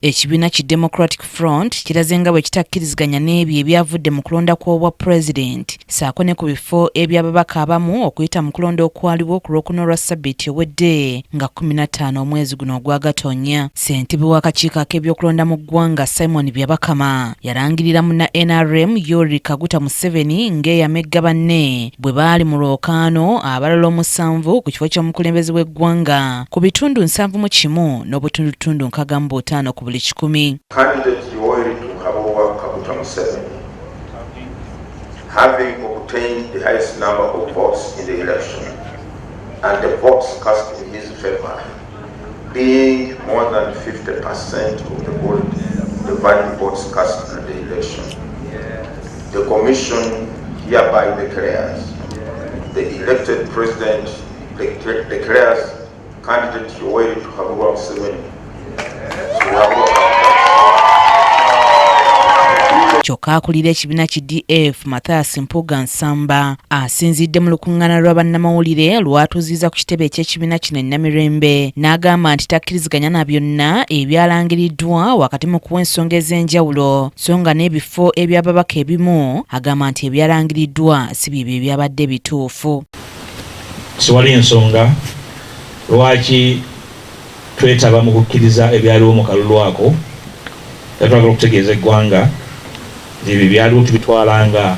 Ekibiina ki Democratic Front kiraze nga bwe kitakkiriziganya n'ebyo ebyavudde mu kulonda kw'obwa President ssaako ne ku bifo eby'ababaka abamu okuyita mu kulonda okwaliwo ku Lwokuna olwa Ssabbiiti ewedde nga 15 omwezi guno ogwa Gatonnya. Ssentebe w'akakiiko ak'ebyokulonda mu ggwanga Simon Byabakama yalangirira munna NRM Yoweri Kaguta Museveni ng'eyamegga banne bwe baali mu lwokaano abalala 7 ku kifo ky'omukulembeze w'eggwanga ku bitundu 71 n'obutundutundu 65 ku buli 10. Candidate Yoweri Kaguta Museveni, having obtained the highest number of votes in the election and the votes cast in his favor being more than 50% of the valid votes cast in the election, the Commission hereby declares the elected President declares candidate Yoweri Kaguta Museveni. Kyokka akulira ekibiina ki DF Mathias Mpuuga Nsamba asinzidde mu lukuŋŋaana lwa bannamawulire lwatuuziza ku kitebe eky'ekibiina kino e Namirembe n'agamba nti takkiriziganya na byonna ebyalangiriddwa wakati mu kuwa ensonga ez'enjawulo so nga n'ebifo eby'ababaka ebimu agamba nti ebyalangiriddwa si byebyo ebyabadde bituufu. Siwali ensonga lwaki twetaba mu kukkiriza ebyaliwo mu kalulu ako twagala okutegeeza eggwanga ebyo byaliwo tubitwalanga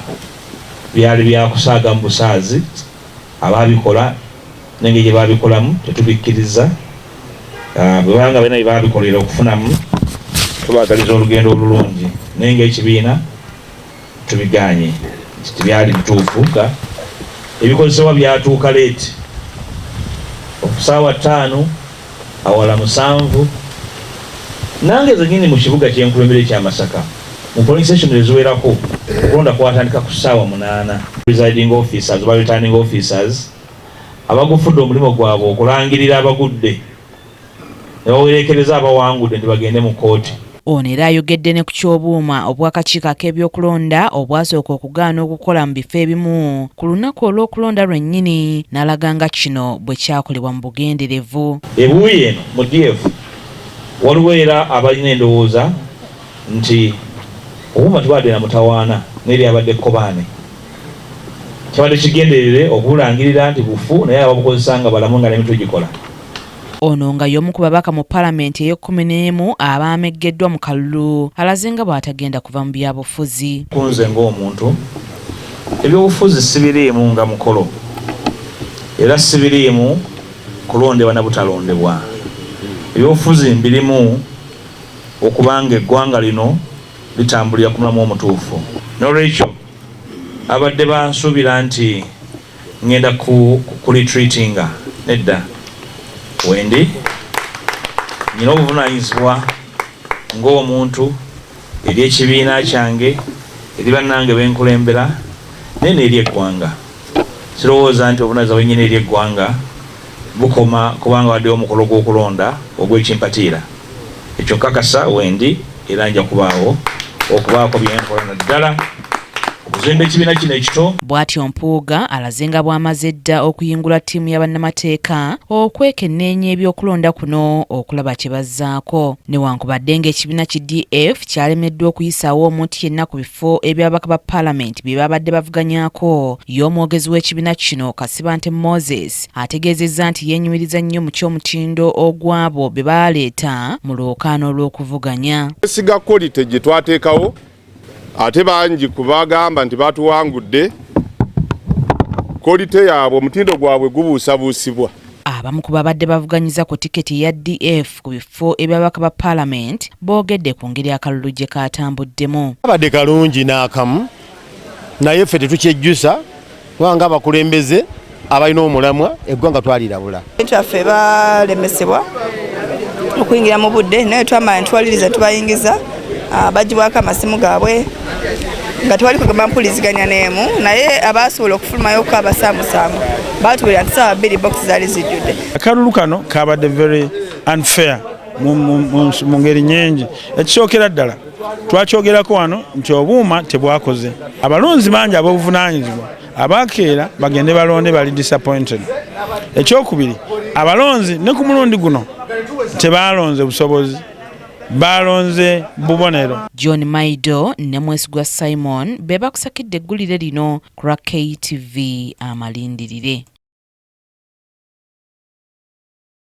byali byakusaaga mu busaazi abaabikola n'engeri gye baabikolamu tetubikkiriza bwe banga balina bye baabikolera okufunamu tubaagaliza olugendo olulungi naye ng'ekibiina tubiganye tebyali bituufu ebikozesebwa byatuuka leeti okusaawa 5 awala 7 nange zenyini mu kibuga kyenkulembere kya Masaka mu polling station eziwerako okulonda kwatandika ku ssaawa 8. Presiding officers oba returning officers abagufudde omulimu gwabwe okulangirira abagudde ne bawerekereza abawangudde nti bagende mu kooti. Ono era ayogedde ne ku ky'obuuma obw'akakiiko ak'ebyokulonda obwasooka okugaana okukola mu bifo ebimu ku lunaku olw'okulonda lwennyini n'alaga nga kino bwe kyakolebwa mu bugenderevu. Ebuuyi eno mu DF waliwo era abalina endowooza nti obuuma tubadde na mutawaana n'eri abadde Kobaane kyabadde kigenderere okubulangirira nti bufu naye ababukozesa nga balamu nga n'emitwe gikola. Ono nga y'omu ku babaka mu Paalamenti ey'e11 abaamegeddwa mu kalulu alaze nga bw'atagenda kuva mu byabufuzi. Kunze ng'omuntu ebyobufuzi sibiriimu nga mukolo era sibiriimu kulondebwa na butalondebwa. Ebyobufuzi mbirimu okubanga eggwanga lino litambulira ku mulamu omutuufu. N'olwekyo abadde bansuubira nti ngenda ku retreatinga nedda wendi nyina obuvunaanyizibwa ng'omuntu eri ekibiina kyange eri bannange benkulembera naye n'eri eggwanga. Sirowooza nti obuvunaanyizibwa bwennyini eri eggwanga bukoma kubanga waddewo omukolo gw'okulonda ogw'ekimpatiira. Ekyo nkakasa wendi era nja kubaawo okubaako byenkola naddala okuzimba ekibiina kino ekito. Bw'atyo Mpuuga alaze nga bw'amaze dda okuyingula ttiimu ya bannamateeka okwekenneenya ebyokulonda kuno okulaba kye bazzaako. Newankubadde ng'ekibiina ki DF kyalemeddwa okuyisaawo omuntu yenna ku bifo ebyababaka ba Paalamenti bye babadde bavuganyaako, ye omwogezi w'ekibiina kino Kasibante Moses ategeezezza nti yeenyumiriza nnyo mu ky'omutindo ogw'abo be baaleeta mu lwokaano olw'okuvuganya. Esiga quality gye twateekawo ate bangi kubagamba nti batuwangudde quality yaabwe omutindo gwabwe gubuusabuusibwa. Abamu ku babadde bavuganyiza ku tiketi ya DF ku bifo ebyababaka ba Paalamenti boogedde ku ngeri akalulu gye katambuddemu. Abadde kalungi n'akamu naye ffe tetukyejjusa kubanga abakulembeze abalina omulamwa eggwanga twalirabula. Twaffe balemesebwa okuyingira mu budde naye twamala ntwaliriza tubayingiza bagibwako amasimu gaabwe nga twali kugamba mpuliziganya n'emu naye abaasobola okufulumayo ko abasaamusaamu baatuwulira nti ssaawa 2 box zaali zijjudde. Akalulu kano kabadde very unfair mu ngeri nyingi. Ekisookera ddala twakyogerako wano nti obuuma tebwakoze. Abalonzi bangi ab'obuvunaanyizibwa abakeera bagende balonde bali disappointed. Ekyokubiri abalonzi ne ku mulundi guno tebalonze busobozi balonze bubonero. John Maido ne Mwesigwa Simon be bakusakidde eggulire lino ku KTV Amalindirire.